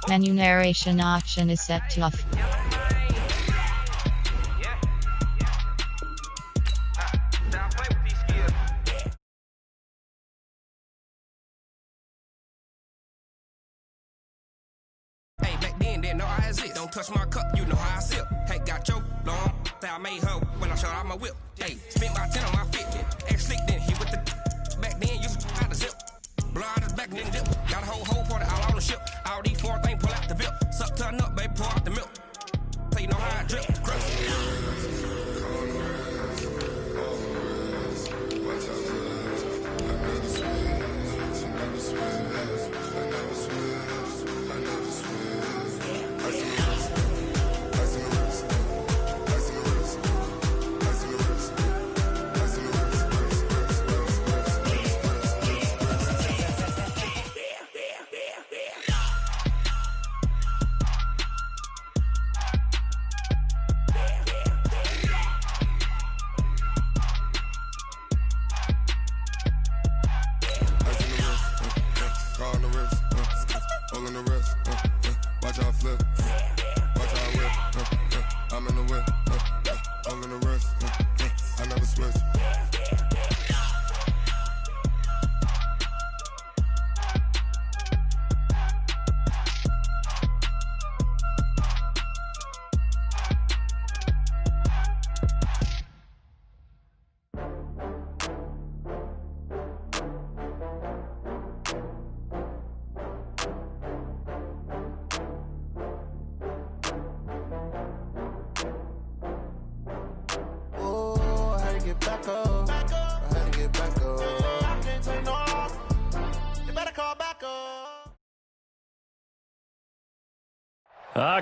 Menu narration option is set to off. Hey, back then, didn't know I exist. Don't touch my cup, you know how I sip. Hey, got your long, I made her when I shot out my whip. Hey, spent my 10 on my fit. Ex-slick, then hit with the back then, used to out the zip. Blood is back and then dip. Got a whole party all on the ship. All these four things pull out the VIP. Suck, turn up, baby, pour out the milk. So you know how I drip.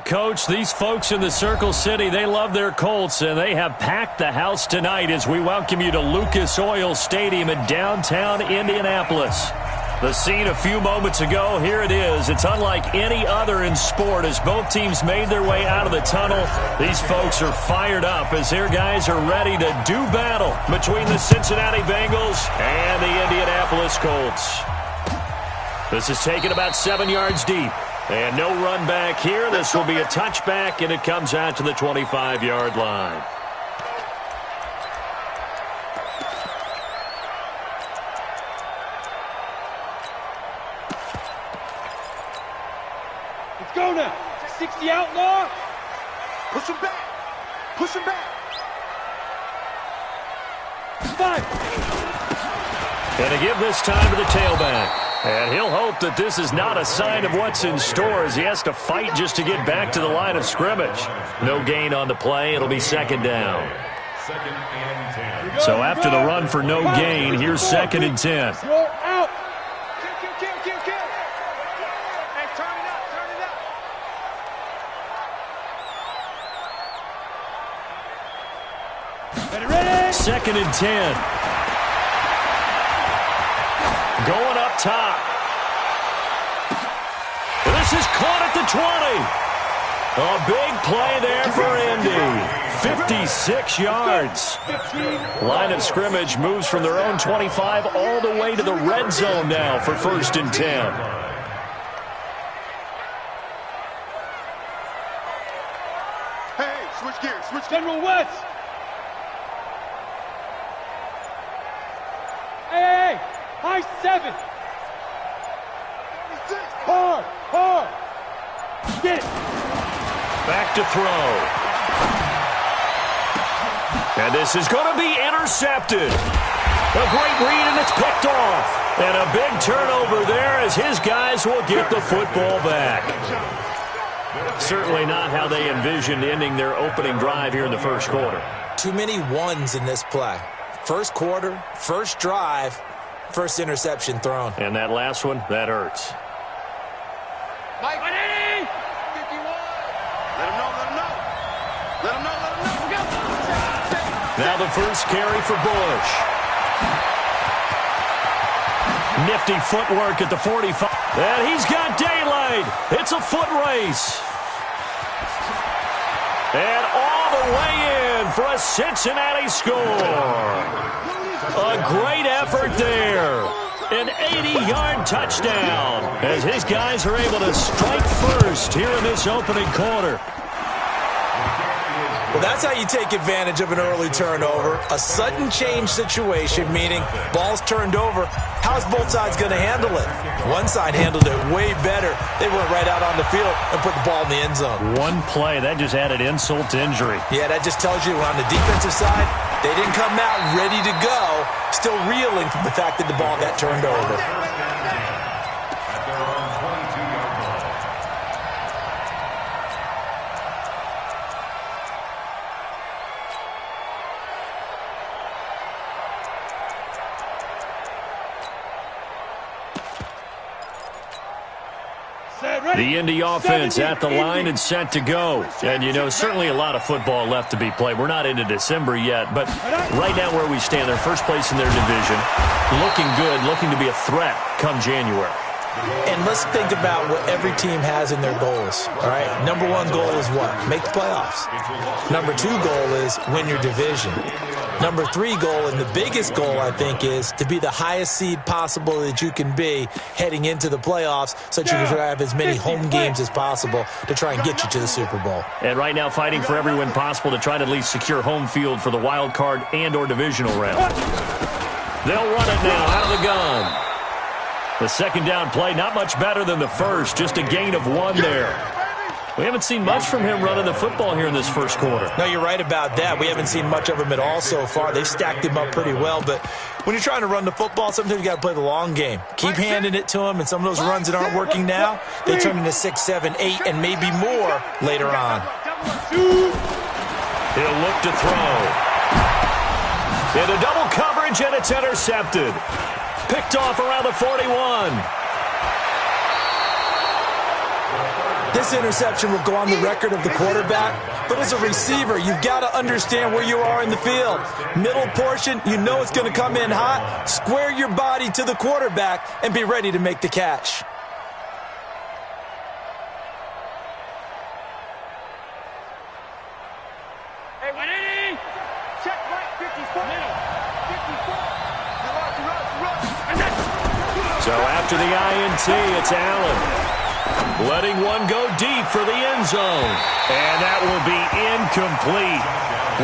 Coach, these folks in the Circle City, they love their Colts, and they have packed the house tonight as we welcome you to Lucas Oil Stadium in downtown Indianapolis. The scene a few moments ago, here it is. It's unlike any other in sport as both teams made their way out of the tunnel. These folks are fired up as their guys are ready to do battle between the Cincinnati Bengals and the Indianapolis Colts. This is taken about 7 yards deep. And no run back here. This will be a touchback, and it comes out to the 25-yard line. Let's go now. 60 outlaw. Push him back. Push him back. 5. And to give this time to the tailback. And he'll hope that this is not a sign of what's in store as he has to fight just to get back to the line of scrimmage. No gain on the play. It'll be second down. So after the run for no gain, here's second and 10. Out. Kill. Hey, turn it up. Ready? Second and 10. Going up top. This is caught at the 20. A big play there for Indy. 56 yards. Line of scrimmage moves from their own 25 all the way to the red zone now for first and 10. Hey, switch gears. General West. Hey. High 7. Hard. Get it. Back to throw. And this is going to be intercepted. A great read, and it's picked off. And a big turnover there as his guys will get the football back. Certainly not how they envisioned ending their opening drive here in the first quarter. Too many ones in this play. First quarter, first drive, first interception thrown. And that last one, that hurts. Mike, 51. Let him know. Now the first carry for Bush. Nifty footwork at the 45. And he's got daylight. It's a foot race. And all the way in for a Cincinnati score. A great effort there. An 80-yard touchdown as his guys are able to strike first here in this opening quarter. Well, that's how you take advantage of an early turnover. A sudden change situation, meaning ball's turned over. How's both sides going to handle it? One side handled it way better. They went right out on the field and put the ball in the end zone. One play, that just added insult to injury. Yeah, that just tells you on the defensive side, they didn't come out ready to go, still reeling from the fact that the ball got turned over. The Indy offense at the line and set to go. And, you know, certainly a lot of football left to be played. We're not into December yet, but right now where we stand, they're first place in their division. Looking good, looking to be a threat come January. And let's think about what every team has in their goals, all right? Number one goal is what? Make the playoffs. Number two goal is win your division. Number three goal, and the biggest goal, I think, is to be the highest seed possible that you can be heading into the playoffs so that you can have as many home games as possible to try and get you to the Super Bowl. And right now fighting for every win possible to try to at least secure home field for the wild card and or divisional round. They'll run it now out of the gun. The second down play, not much better than the first, just a gain of 1 there. We haven't seen much from him running the football here in this first quarter. No, you're right about that. We haven't seen much of him at all so far. They've stacked him up pretty well, but when you're trying to run the football, sometimes you got to play the long game. Keep handing it to him, and some of those runs that aren't working now, they turn into 6, 7, 8, and maybe more later on. He'll look to throw. Into double coverage, and it's intercepted. Picked off around the 41. This interception will go on the record of the quarterback, but as a receiver, you've got to understand where you are in the field. Middle portion, you know it's going to come in hot. Square your body to the quarterback and be ready to make the catch. Hey, ready? Check right, 54. 54. So after the INT, it's Allen. Letting one go deep for the end zone. And that will be incomplete.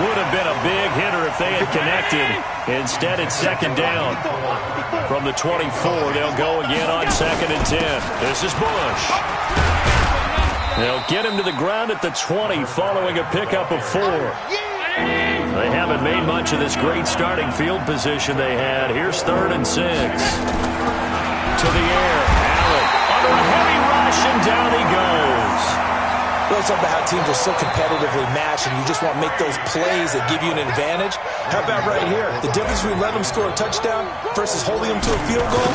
Would have been a big hitter if they had connected. Instead, it's second down. From the 24, they'll go again on 2nd and 10. This is Bush. They'll get him to the ground at the 20 following a pickup of 4. They haven't made much of this great starting field position they had. Here's 3rd and 6. To the air. Allen under a heavy rush, and down he goes. Well, it's about how teams are so competitively matched, and you just want to make those plays that give you an advantage. How about right here? The difference between letting them score a touchdown versus holding them to a field goal,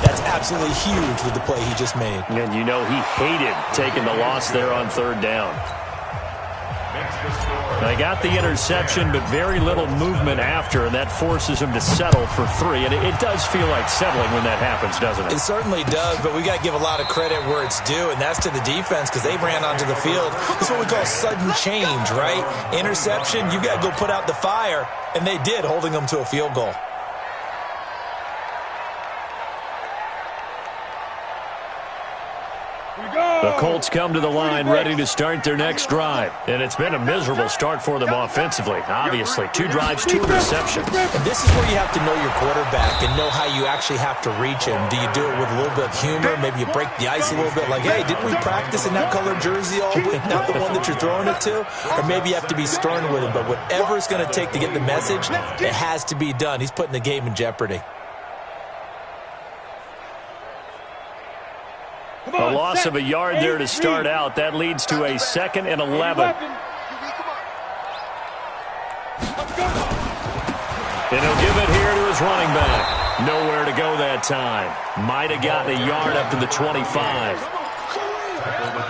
that's absolutely huge with the play he just made. And you know he hated taking the loss there on 3rd down. They got the interception, but very little movement after, and that forces him to settle for 3. And it does feel like settling when that happens, doesn't it? It certainly does, but we got to give a lot of credit where it's due, and that's to the defense because they ran onto the field. This is what we call sudden change, right? Interception, you got to go put out the fire, and they did, holding them to a field goal. The Colts come to the line ready to start their next drive. And it's been a miserable start for them offensively. Obviously, 2 drives, 2 interceptions. And this is where you have to know your quarterback and know how you actually have to reach him. Do you do it with a little bit of humor? Maybe you break the ice a little bit like, hey, didn't we practice in that colored jersey all week? Not the one that you're throwing it to? Or maybe you have to be stern with him. But whatever it's going to take to get the message, it has to be done. He's putting the game in jeopardy. A loss of a yard there to start out. That leads to a 2nd and 11. And he'll give it here to his running back. Nowhere to go that time. Might have gotten a yard up to the 25.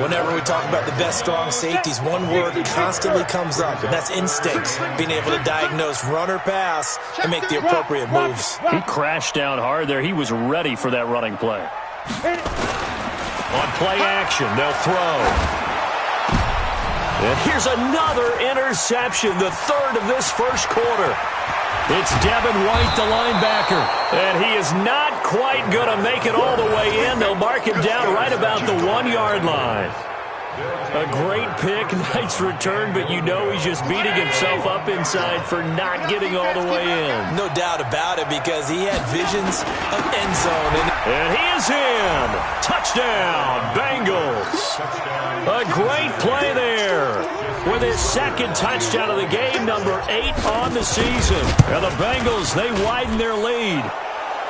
Whenever we talk about the best strong safeties, one word constantly comes up, and that's instincts. Being able to diagnose run or pass and make the appropriate moves. He crashed down hard there. He was ready for that running play. On play action, they'll throw. And here's another interception, the 3rd of this first quarter. It's Devin White, the linebacker. And he is not quite going to make it all the way in. They'll mark him down right about the 1-yard line. A great pick, nice return, but you know he's just beating himself up inside for not getting all the way in. No doubt about it, because he had visions of end zone. And he is in. Touchdown, Bengals. A great play there. With his second touchdown of the game, number 8 on the season. And the Bengals, they widen their lead.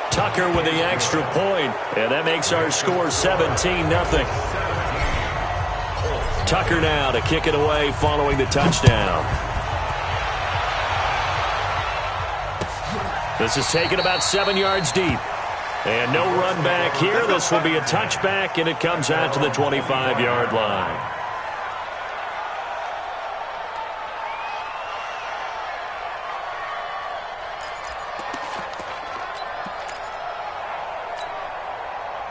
Tucker with the extra point, and that makes our score 17-0. Tucker now to kick it away following the touchdown. This is taken about 7 yards deep. And no run back here. This will be a touchback, and it comes out to the 25-yard line.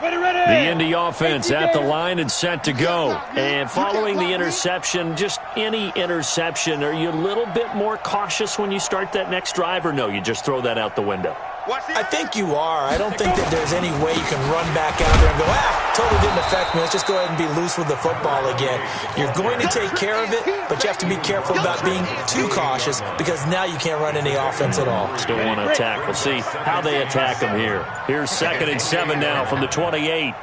The Indy offense at the line and set to go. And following the interception, just any interception, are you a little bit more cautious when you start that next drive, or no, you just throw that out the window? I think you are. I don't think that there's any way you can run back out there and go, totally didn't affect me. Let's just go ahead and be loose with the football again. You're going to take care of it, but you have to be careful about being too cautious, because now you can't run any offense at all. Still want to attack. We'll see how they attack them here. Here's 2nd and 7 now from the 28.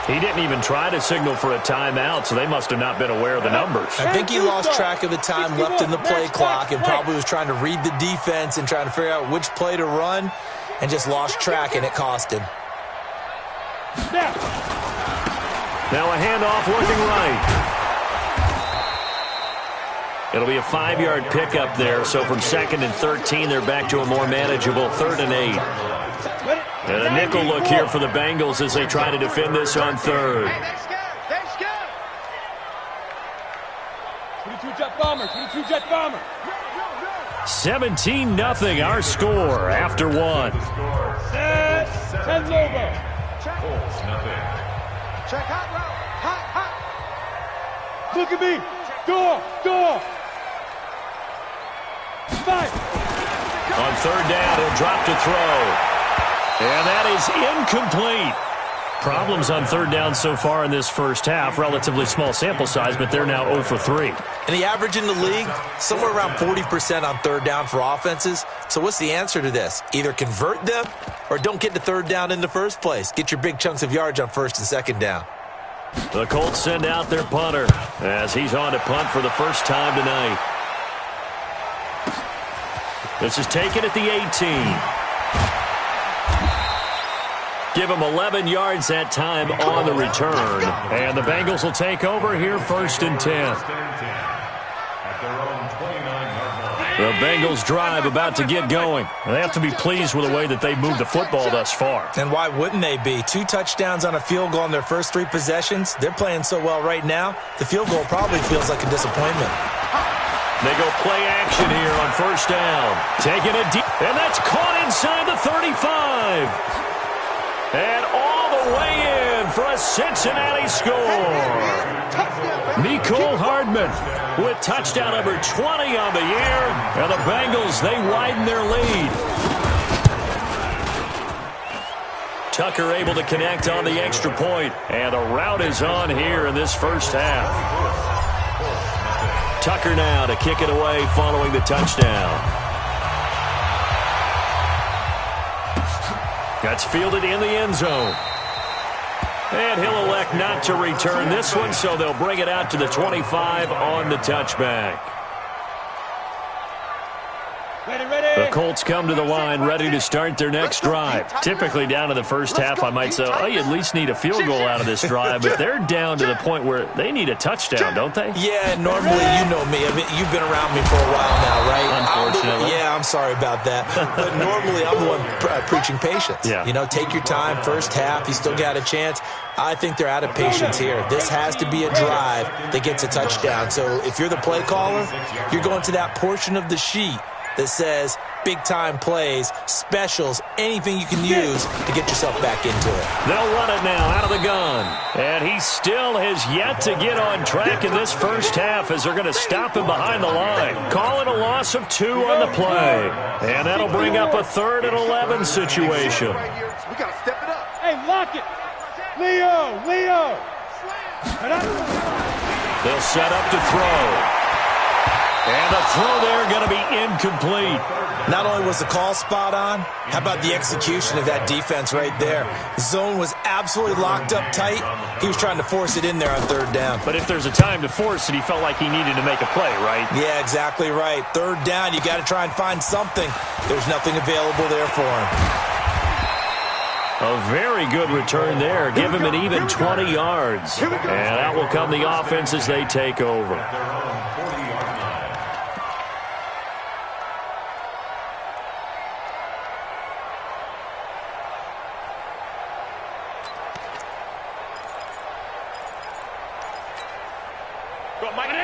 He didn't even try to signal for a timeout, so they must have not been aware of the numbers. I think he lost track of the time left in the play clock and probably was trying to read the defense and trying to figure out which play to run, and just lost track, and it cost him. Now a handoff working right. It'll be a 5-yard pickup there, so from 2nd and 13, they're back to a more manageable 3rd and 8. And a nickel look here for the Bengals as they try to defend this on 3rd. 22-jet bomber, 22-jet bomber. 17-0 our score after 1. Set, 10 over. Check hot route. Hot. Look at me. Door. 5. On 3rd down, he'll drop to throw. And that is incomplete. Problems on 3rd down so far in this first half. Relatively small sample size, but they're now 0 for 3. And the average in the league, somewhere around 40% on 3rd down for offenses. So what's the answer to this? Either convert them or don't get to 3rd down in the first place. Get your big chunks of yards on 1st and 2nd down. The Colts send out their punter as he's on to punt for the first time tonight. This is taken at the 18. Give him 11 yards that time on the return. And the Bengals will take over here 1st and 10. The Bengals drive about to get going. They have to be pleased with the way that they moved the football thus far. And why wouldn't they be? 2 touchdowns on a field goal in their first 3 possessions. They're playing so well right now, the field goal probably feels like a disappointment. They go play action here on 1st down. Taking it deep, and that's caught inside the 35. And all the way in for a Cincinnati score. Mecole Hardman with touchdown number 20 on the year. And the Bengals, they widen their lead. Tucker able to connect on the extra point. And the route is on here in this first half. Tucker now to kick it away following the touchdown. That's fielded in the end zone. And he'll elect not to return this one, so they'll bring it out to the 25 on the touchback. The Colts come to the line ready to start their next drive. Typically down to the first half, I might say, oh, you at least need a field goal out of this drive, but they're down to the point where they need a touchdown, don't they? Yeah, normally you know me. I mean, you've been around me for a while now, right? Unfortunately. I'm sorry about that. But normally I'm the one preaching patience. Yeah. You know, take your time, first half, you still got a chance. I think they're out of patience here. This has to be a drive that gets a touchdown. So if you're the play caller, you're going to that portion of the sheet that says big-time plays, specials, anything you can use to get yourself back into it. They'll run it now out of the gun. And he still has yet to get on track in this first half as they're going to stop him behind the line. Calling a loss of 2 on the play. And that'll bring up a 3rd and 11 situation. We got to step it up. Hey, lock it. Leo. They'll set up to throw. And the throw there going to be incomplete. Not only was the call spot on, how about the execution of that defense right there? Zone was absolutely locked up tight. He was trying to force it in there on 3rd down. But if there's a time to force it, he felt like he needed to make a play, right? Yeah, exactly right. 3rd down, you got to try and find something. There's nothing available there for him. A very good return there. Give him an even 20 yards. And out will come the offense as they take over.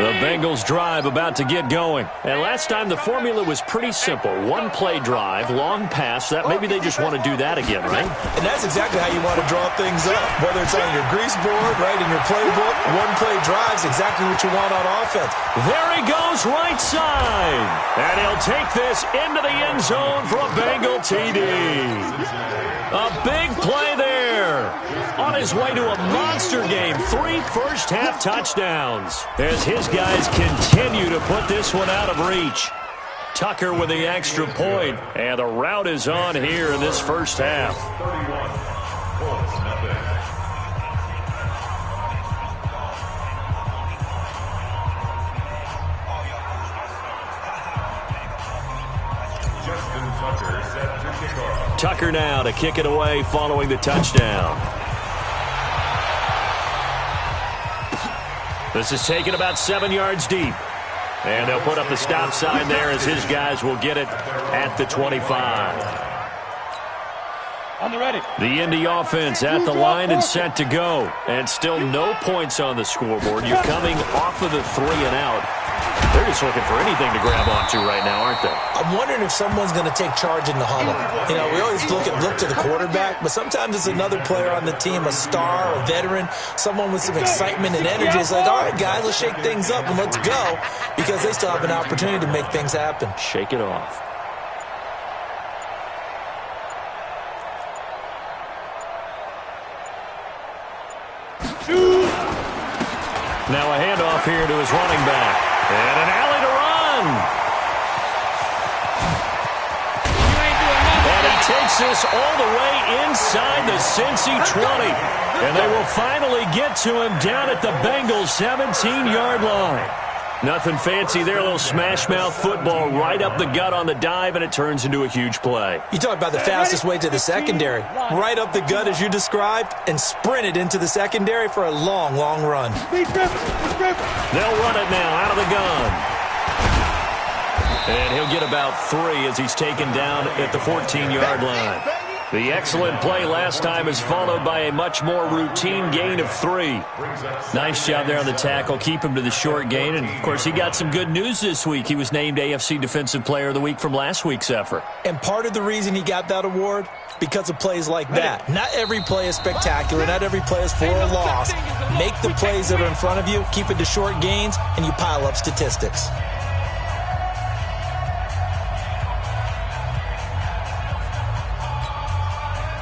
The Bengals drive about to get going. And last time the formula was pretty simple. 1 play drive, long pass. That maybe they just want to do that again, right? And that's exactly how you want to draw things up. Whether it's on your grease board, right, in your playbook, 1 play drive's exactly what you want on offense. There he goes right side. And he'll take this into the end zone for a Bengal TD. A big play there. On his way to a monster game. 3 first-half touchdowns. As his guys continue to put this one out of reach. Tucker with the extra point. And the route is on here in this first half. Tucker now to kick it away following the touchdown. This is taken about 7 yards deep. And they'll put up the stop sign there as his guys will get it at the 25. On the ready. The Indy offense at the line and set to go. And still no points on the scoreboard. You're coming off of the 3 and out. They're just looking for anything to grab onto right now, aren't they? I'm wondering if someone's going to take charge in the huddle. You know, we always look to the quarterback, but sometimes it's another player on the team, a star, a veteran, someone with some excitement and energy. It's like, all right, guys, let's shake things up and let's go, because they still have an opportunity to make things happen. Shake it off. Now a handoff here to his running back. And an alley to run. And he takes this all the way inside the Cincy 20. And they will finally get to him down at the Bengals 17-yard line. Nothing fancy there, a little smash-mouth football right up the gut on the dive, and it turns into a huge play. You talk about the fastest way to the secondary. Right up the gut, as you described, and sprinted into the secondary for a long, long run. They'll run it now out of the gun. And he'll get about 3 as he's taken down at the 14-yard line. The excellent play last time is followed by a much more routine gain of 3. Nice job there on the tackle. Keep him to the short gain. And, of course, he got some good news this week. He was named AFC Defensive Player of the Week from last week's effort. And part of the reason he got that award, because of plays like that. Not every play is spectacular. Not every play is for a loss. Make the plays that are in front of you, keep it to short gains, and you pile up statistics.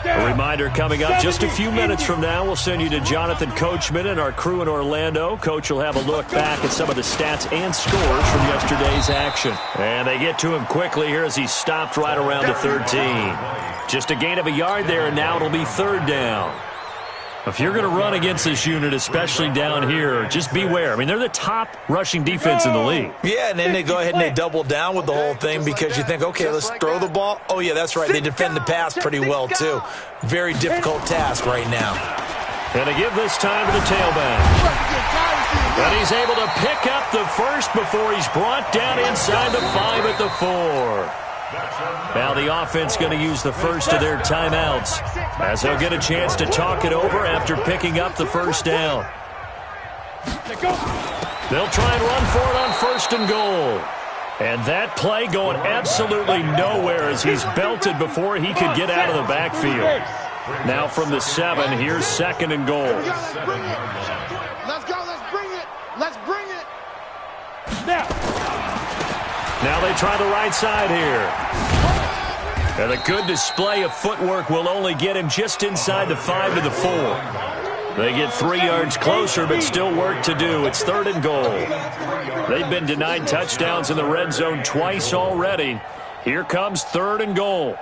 A reminder coming up just a few minutes from now, we'll send you to Jonathan Coachman and our crew in Orlando. Coach will have a look back at some of the stats and scores from yesterday's action. And they get to him quickly here as he stopped right around the 13. Just a gain of a yard there, and now it'll be 3rd down. If you're going to run against this unit, especially down here, just beware. I mean, they're the top rushing defense in the league. Yeah, and then they go ahead and they double down with the whole thing because you think, okay, let's throw the ball. Oh, yeah, that's right. They defend the pass pretty well, too. Very difficult task right now. And to give this time to the tailback. But he's able to pick up the first before he's brought down inside the 5 at the 4. Now the offense going to use the first of their timeouts as they'll get a chance to talk it over after picking up the first down. They'll try and run for it on 1st and goal. And that play going absolutely nowhere as he's belted before he could get out of the backfield. Now from the 7, here's 2nd and goal. Let's go, let's bring it. Let's bring it. Now they try the right side here. And a good display of footwork will only get him just inside the 5 to the 4. They get 3 yards closer, but still work to do. It's 3rd and goal. They've been denied touchdowns in the red zone twice already. Here comes 3rd and goal.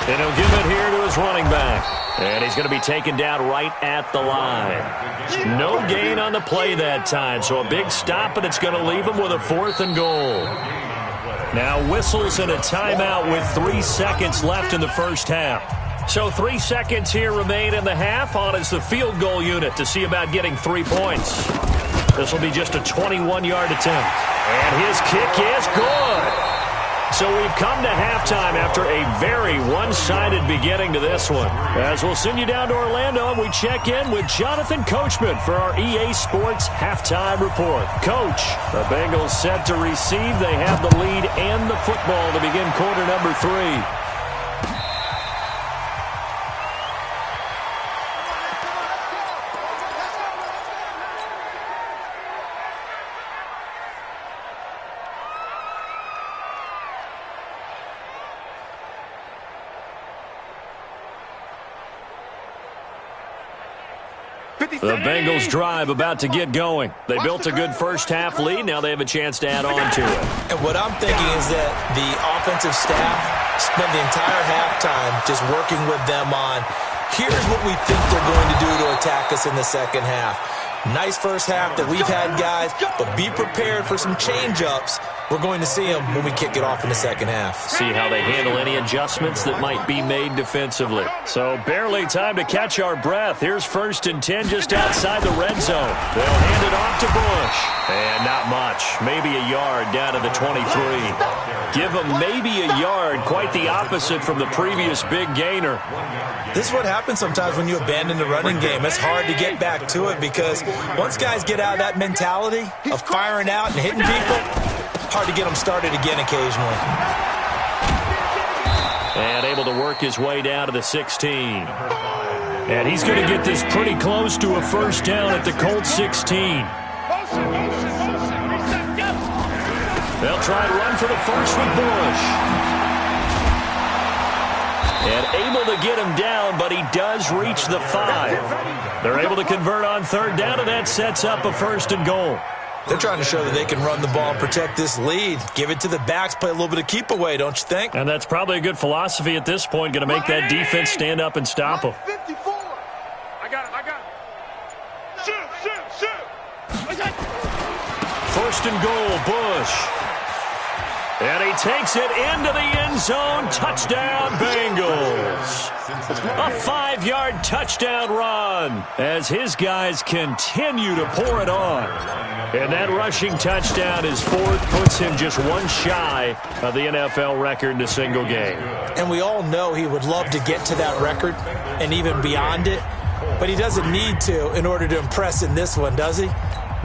And he'll give it here to his running back. And he's going to be taken down right at the line. No gain on the play that time, so a big stop, and it's going to leave him with a 4th and goal. Now whistles and a timeout with 3 seconds left in the first half. So 3 seconds here remain in the half on as the field goal unit to see about getting 3 points. This will be just a 21-yard attempt. And his kick is good. So we've come to halftime after a very one-sided beginning to this one. As we'll send you down to Orlando and we check in with Jonathan Coachman for our EA Sports Halftime Report. Coach, the Bengals set to receive. They have the lead and the football to begin quarter number 3. The Bengals drive about to get going. They built a good first-half lead. Now they have a chance to add on to it. And what I'm thinking is that the offensive staff spent the entire halftime just working with them on, here's what we think they're going to do to attack us in the second half. Nice first half that we've had, guys, but be prepared for some change-ups. We're going to see them when we kick it off in the second half. See how they handle any adjustments that might be made defensively. So barely time to catch our breath. Here's 1st and 10 just outside the red zone. They'll hand it off to Bush. And not much. Maybe a yard down to the 23. Give them maybe a yard. Quite the opposite from the previous big gainer. This is what happens sometimes when you abandon the running game. It's hard to get back to it because once guys get out of that mentality of firing out and hitting people, hard to get them started again occasionally. And able to work his way down to the 16. And he's going to get this pretty close to a first down at the Colts 16. They'll try to run for the first with Bush. And able to get him down, but he does reach the 5. They're able to convert on 3rd down, and that sets up a 1st and goal. They're trying to show that they can run the ball and protect this lead. Give it to the backs, play a little bit of keep away, don't you think? And that's probably a good philosophy at this point, going to make that defense stand up and stop them. 54. I got him. Shoot. 1st and goal, Bush. And he takes it into the end zone. Touchdown, Bengals. A 5-yard touchdown run as his guys continue to pour it on. And that rushing touchdown is 4th, puts him just one shy of the NFL record in a single game. And we all know he would love to get to that record and even beyond it, but he doesn't need to in order to impress in this one, does he?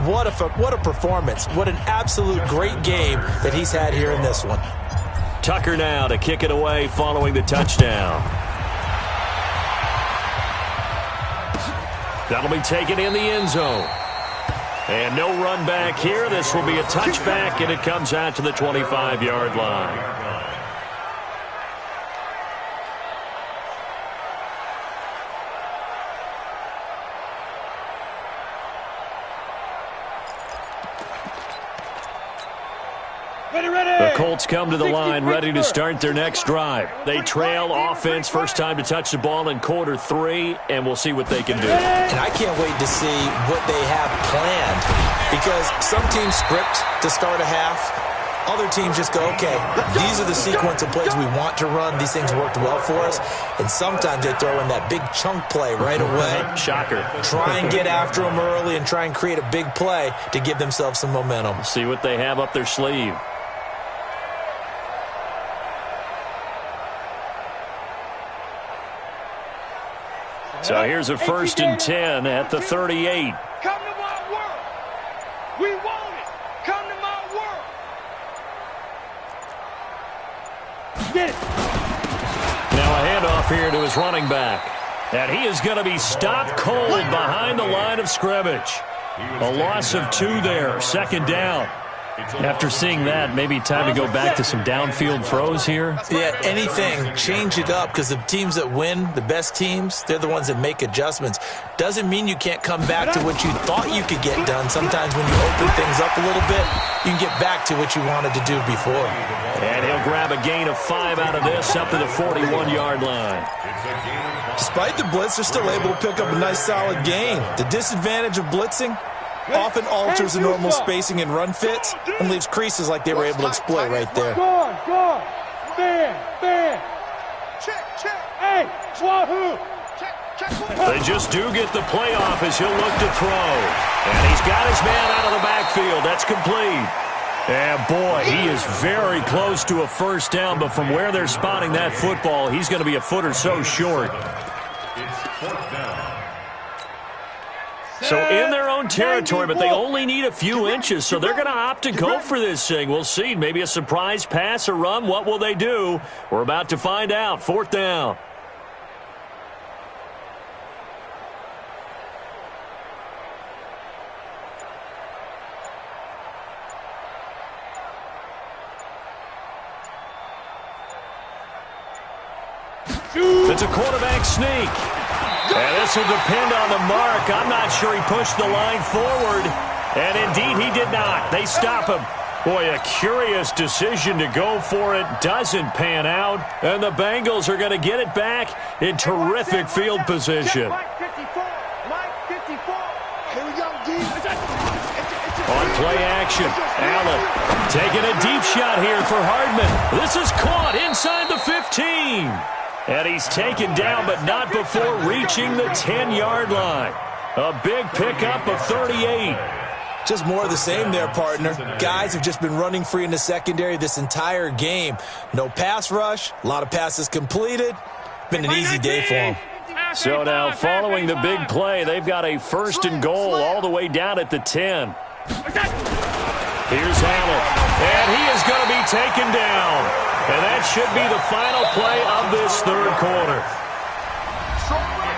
What a performance. What an absolute great game that he's had here in this one. Tucker now to kick it away following the touchdown. That'll be taken in the end zone. And no run back here. This will be a touchback, and it comes out to the 25-yard line. The Colts come to the line ready to start their next drive. They trail offense, first time to touch the ball in quarter 3, and we'll see what they can do. And I can't wait to see what they have planned because some teams script to start a half. Other teams just go, okay, these are the sequence of plays we want to run. These things worked well for us. And sometimes they throw in that big chunk play right away. Shocker. Try and get after them early and try and create a big play to give themselves some momentum. See what they have up their sleeve. So here's a 1st and 10 at the 38. Come to my world. We want it. Come to my world. Get it. Now a handoff here to his running back. And he is going to be stopped cold behind the line of scrimmage. A loss of 2 there, 2nd down. After seeing that, maybe time to go back to some downfield throws here. Yeah, anything. Change it up, because the teams that win, the best teams, they're the ones that make adjustments. Doesn't mean you can't come back to what you thought you could get done. Sometimes when you open things up a little bit, you can get back to what you wanted to do before. And he'll grab a gain of 5 out of this up to the 41-yard line. Despite the blitz, they're still able to pick up a nice solid gain. The disadvantage of blitzing often alters the normal spacing and run fits and leaves creases like they were able to exploit right there. Guard. Fan. Check. Hey, Wahoo. Check. They just do get the playoff as he'll look to throw. And he's got his man out of the backfield. That's complete. And, boy, he is very close to a first down, but from where they're spotting that football, he's going to be a foot or so short. So in their own territory, but they only need a few inches, so they're going to opt to go for this thing. We'll see. Maybe a surprise pass, a run. What will they do? We're about to find out. 4th down. It's a quarterback sneak. And this will depend on the mark. I'm not sure he pushed the line forward. And indeed, he did not. They stop him. Boy, a curious decision to go for it. Doesn't pan out. And the Bengals are going to get it back in terrific field position. Mike 54. Here we go, D. On play action, Allen taking a deep shot here for Hardman. This is caught inside the 15. And he's taken down, but not before reaching the 10-yard line. A big pickup of 38. Just more of the same there, partner. Guys have just been running free in the secondary this entire game. No pass rush, a lot of passes completed. Been an easy day for them. So now, following the big play, they've got a 1st and goal all the way down at the 10. Here's Allen, and he is going to be taken down. And that should be the final play of this 3rd quarter.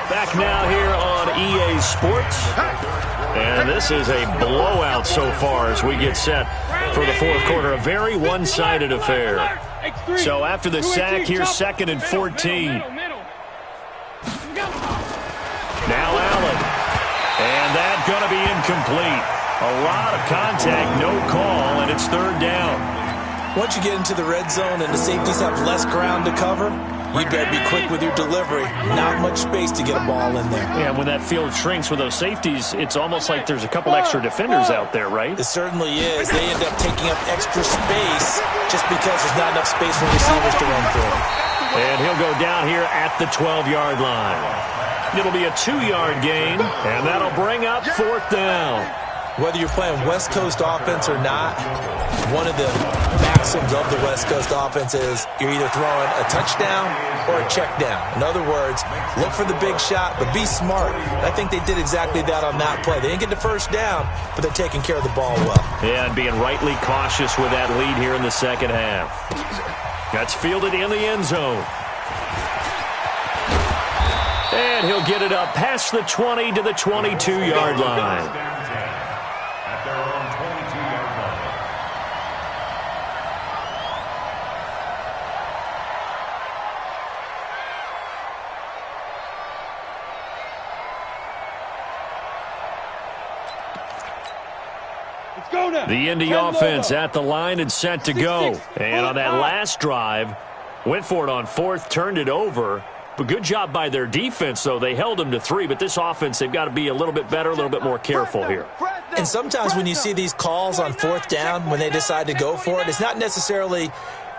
Back now here on EA Sports. And this is a blowout so far as we get set for the 4th quarter. A very one-sided affair. So after the sack here, 2nd and 14. Now Allen. And that's going to be incomplete. A lot of contact, no call, and it's 3rd down. Once you get into the red zone and the safeties have less ground to cover, you better be quick with your delivery. Not much space to get a ball in there. Yeah, when that field shrinks with those safeties, it's almost like there's a couple extra defenders out there, right? It certainly is. They end up taking up extra space just because there's not enough space for receivers to run through. And he'll go down here at the 12-yard line. It'll be a 2-yard gain, and that'll bring up 4th down. Whether you're playing West Coast offense or not, one of the maxims of the West Coast offense is you're either throwing a touchdown or a check down. In other words, look for the big shot, but be smart. And I think they did exactly that on that play. They didn't get the 1st down, but they're taking care of the ball well. Yeah, and being rightly cautious with that lead here in the 2nd half. That's fielded in the end zone. And he'll get it up past the 20 to the 22-yard line. The Indy offense at the line and set to go. And on that last drive, went for it on 4th, turned it over. But good job by their defense, though. They held them to 3, but this offense, they've got to be a little bit better, a little bit more careful here. And sometimes when you see these calls on 4th down, when they decide to go for it, it's not necessarily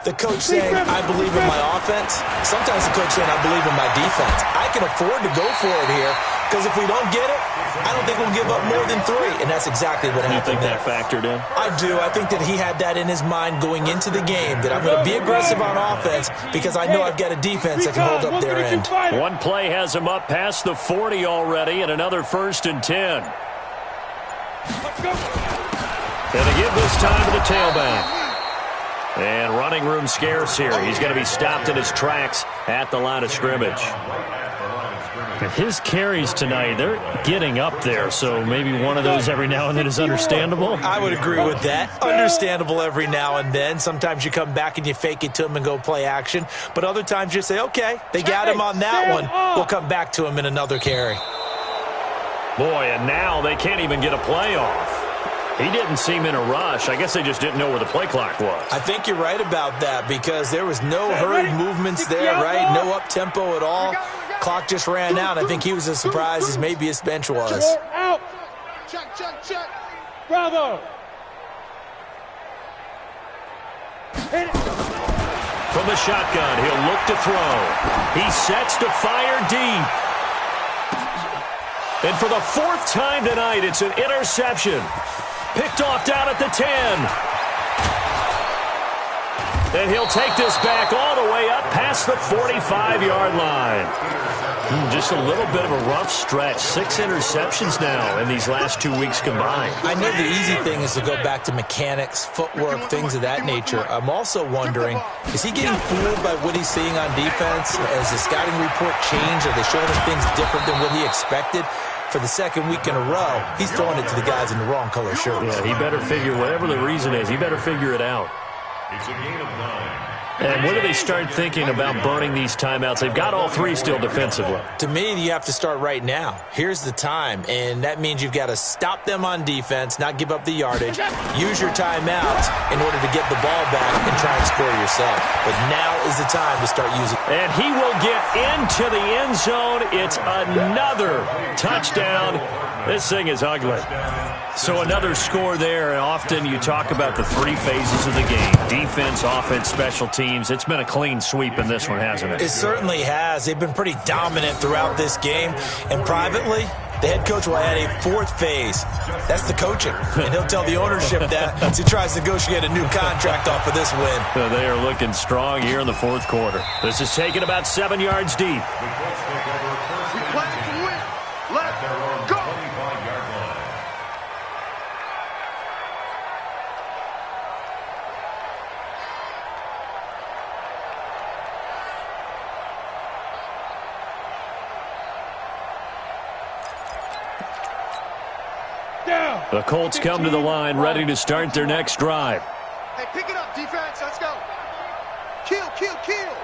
the coach saying, I believe in my offense. Sometimes the coach saying, I believe in my defense. I can afford to go for it here because if we don't get it, I don't think we'll give up more than 3. And that's exactly what happened there. You think that factored in? I do. I think that he had that in his mind going into the game, that I'm going to be aggressive on offense because I know I've got a defense that can hold up their end. One play has him up past the 40 already and another 1st and 10. And they give this time to the tailback. And running room scarce here. He's going to be stopped in his tracks at the line of scrimmage. His carries tonight, they're getting up there, so maybe one of those every now and then is understandable. I would agree with that. Understandable every now and then. Sometimes you come back and you fake it to him and go play action. But other times you say, okay, they got him on that one. We'll come back to him in another carry. Boy, and now they can't even get a play off. He didn't seem in a rush. I guess they just didn't know where the play clock was. I think you're right about that because there was no hurried movements there, right? No up-tempo at all. Clock just ran out. I think he was as surprised as maybe his bench was. Out. Check, check, check. Bravo. Hit it. From the shotgun, he'll look to throw. He sets to fire deep. And for the fourth time tonight, it's an interception. Picked off down at the 10. And he'll take this back all the way up past the 45-yard line. Just a little bit of a rough stretch. 6 interceptions now in these last 2 weeks combined. I know the easy thing is to go back to mechanics, footwork, things of that nature. I'm also wondering, is he getting fooled by what he's seeing on defense? Has the scouting report changed? Are they showing him things different than what he expected? For the second week in a row, he's throwing it to the guys in the wrong color shirts. Yeah, he better figure, whatever the reason is, he better figure it out. It's a gain of 9. And when do they start thinking about burning these timeouts? They've got all 3 still defensively. To me, you have to start right now. Here's the time, and that means you've got to stop them on defense, not give up the yardage, use your timeouts in order to get the ball back and try and score yourself. But now is the time to start using it. And he will get into the end zone. It's another touchdown. This thing is ugly. So another score there, and often you talk about the 3 phases of the game. Defense, offense, special teams. It's been a clean sweep in this one, hasn't it? It certainly has. They've been pretty dominant throughout this game. And privately, the head coach will add a 4th phase. That's the coaching. And he'll tell the ownership that as he tries to negotiate a new contract off of this win. So they are looking strong here in the 4th quarter. This is taken about 7 yards deep. We play to win. Let's go. The Colts come to the line, ready to start their next drive. Hey, pick it up, defense. Let's go. Kill, kill, kill.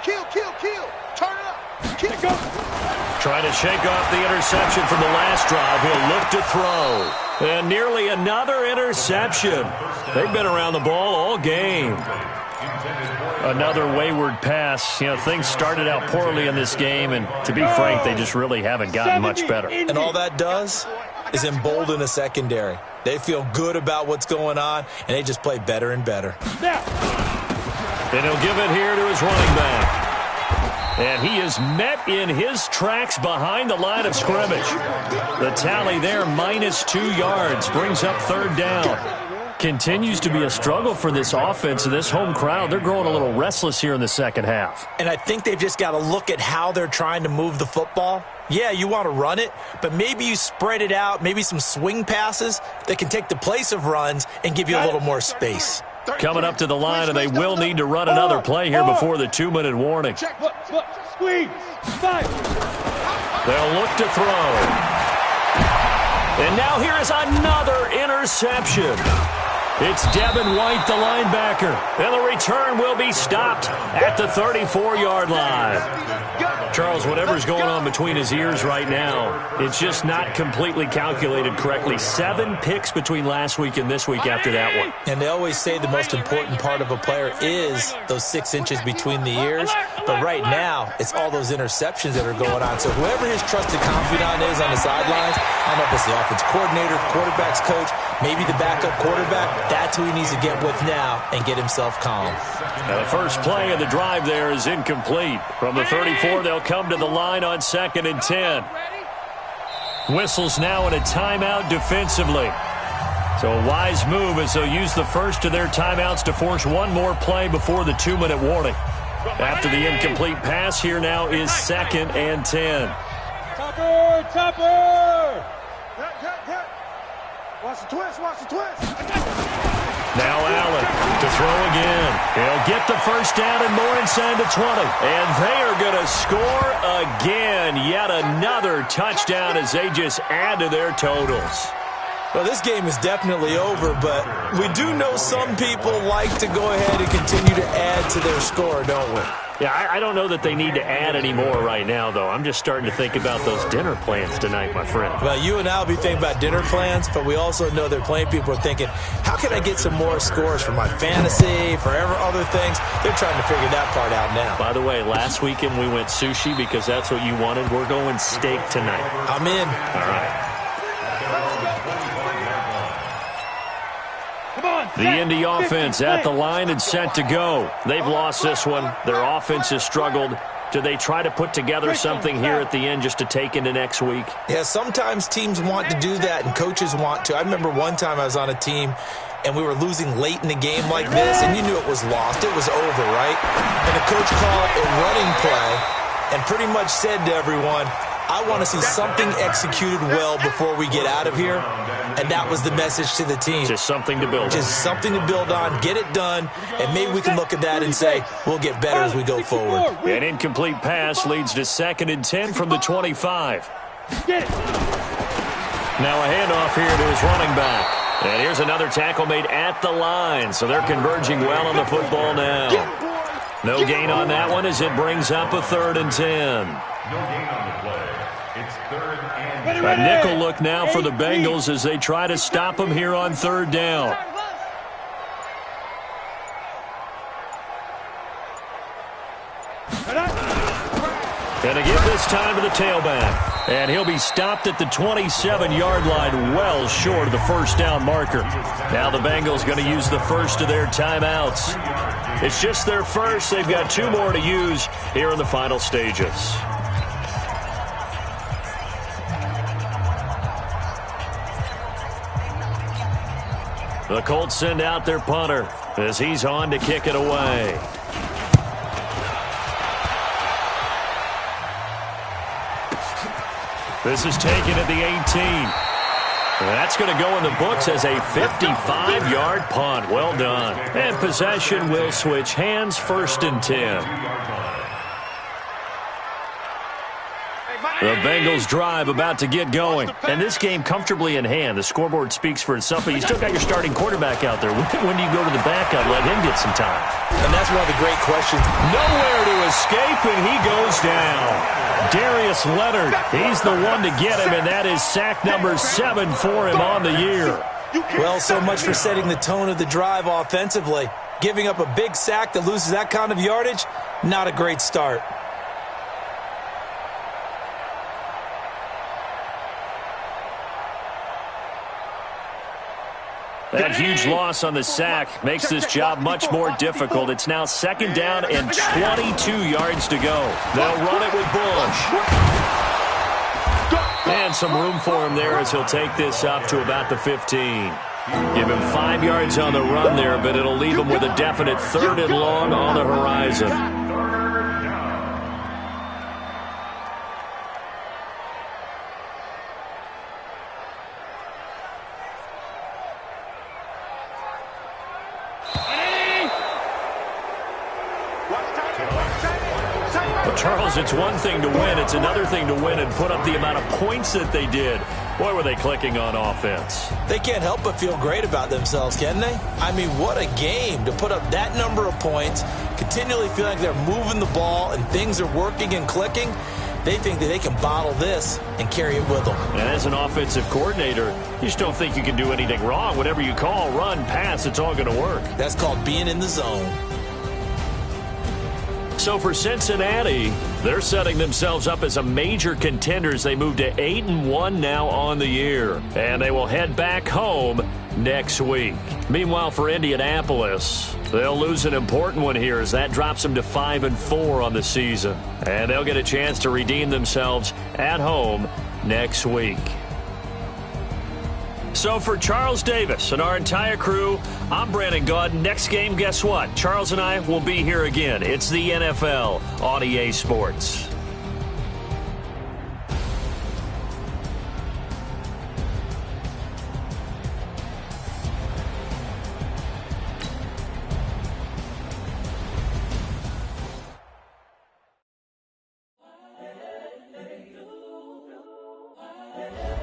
Kill, kill, kill. Turn it up. Kill. Go. Trying to shake off the interception from the last drive. He'll look to throw. And nearly another interception. They've been around the ball all game. Another wayward pass. You know, things started out poorly in this game, and to be frank, they just really haven't gotten much better. And all that does is embolden a secondary. They feel good about what's going on, and they just play better and better. And he'll give it here to his running back. And he is met in his tracks behind the line of scrimmage. The tally there, -2 yards, brings up 3rd down. Continues to be a struggle for this offense and this home crowd. They're growing a little restless here in the second half. And I think they've just got to look at how they're trying to move the football. Yeah, you want to run it, but maybe you spread it out, maybe some swing passes that can take the place of runs and give you a little more space. Coming up to the line, and they will need to run another play here before the 2-minute warning. Check, look, squeeze, fight. They'll look to throw. And now here is another interception. It's Devin White, the linebacker, and the return will be stopped at the 34-yard line. Charles, whatever's going on between his ears right now, it's just not completely calculated correctly. 7 picks between last week and this week after that one. And they always say the most important part of a player is those 6 inches between the ears. But right now, it's all those interceptions that are going on. So whoever his trusted confidant is on the sidelines, I don't know if it's the offense coordinator, quarterback's coach, maybe the backup quarterback, that's who he needs to get with now and get himself calm. Now the first play of the drive there is incomplete. From the 34, they'll come to the line on 2nd and 10. Whistles now in a timeout defensively. So a wise move as they'll use the first of their timeouts to force one more play before the 2-minute warning. After the incomplete pass, here now is 2nd and 10. Topper! Watch the twist, watch the twist. Now Allen to throw again. He'll get the first down and more inside the 20. And they are going to score again. Yet another touchdown as they just add to their totals. Well, this game is definitely over, but we do know some people like to go ahead and continue to add to their score, don't we? Yeah, I don't know that they need to add any more right now, though. I'm just starting to think about those dinner plans tonight, my friend. Well, you and I will be thinking about dinner plans, but we also know that plenty of people are thinking, how can I get some more scores for my fantasy, for other things? They're trying to figure that part out now. By the way, last weekend we went sushi because that's what you wanted. We're going steak tonight. I'm in. All right. The Indy offense at the line and set to go. They've lost this one. Their offense has struggled. Do they try to put together something here at the end just to take into next week? Yeah, sometimes teams want to do that and coaches want to. I remember one time I was on a team and we were losing late in the game like this, and you knew it was lost. It was over, right? And the coach called a running play and pretty much said to everyone, I want to see something executed well before we get out of here. And that was the message to the team. Just something to build on. Just something to build on, get it done, and maybe we can look at that and say, we'll get better as we go forward. An incomplete pass leads to 2nd and 10 from the 25. Now a handoff here to his running back. And here's another tackle made at the line, so they're converging well on the football now. No gain on that one as it brings up a 3rd and 10. No gain on the play. It's 3rd and 10. A nickel look now for the Bengals as they try to stop him here on 3rd down. And to give this time to the tailback. And he'll be stopped at the 27-yard line, well short of the first down marker. Now the Bengals going to use the first of their timeouts. It's just their first. They've got 2 more to use here in the final stages. The Colts send out their punter as he's on to kick it away. This is taken at the 18. That's going to go in the books as a 55-yard punt. Well done. And possession will switch hands, 1st and 10. The Bengals drive about to get going. And this game comfortably in hand. The scoreboard speaks for itself, but you still got your starting quarterback out there. When do you go to the backup, let him get some time? And that's one of the great questions. Nowhere to escape, and he goes down. Darius Leonard, he's the one to get him, and that is sack number 7 for him on the year. Well, so much for setting the tone of the drive offensively. Giving up a big sack that loses that kind of yardage, not a great start. That huge loss on the sack makes this job much more difficult. It's now 2nd down and 22 yards to go. They'll run it with Bush. And some room for him there as he'll take this up to about the 15. Give him 5 yards on the run there, but it'll leave him with a definite 3rd and long on the horizon. Charles, it's one thing to win. It's another thing to win and put up the amount of points that they did. Boy, were they clicking on offense. They can't help but feel great about themselves, can they? I mean, what a game to put up that number of points, continually feel like they're moving the ball and things are working and clicking. They think that they can bottle this and carry it with them. And as an offensive coordinator, you just don't think you can do anything wrong. Whatever you call, run, pass, it's all going to work. That's called being in the zone. So for Cincinnati, they're setting themselves up as a major contender as they move to 8-1 now on the year. And they will head back home next week. Meanwhile, for Indianapolis, they'll lose an important one here as that drops them to 5-4 on the season. And they'll get a chance to redeem themselves at home next week. So for Charles Davis and our entire crew, I'm Brandon Gaud. Next game, guess what? Charles and I will be here again. It's the NFL on EA Sports. Hallelujah.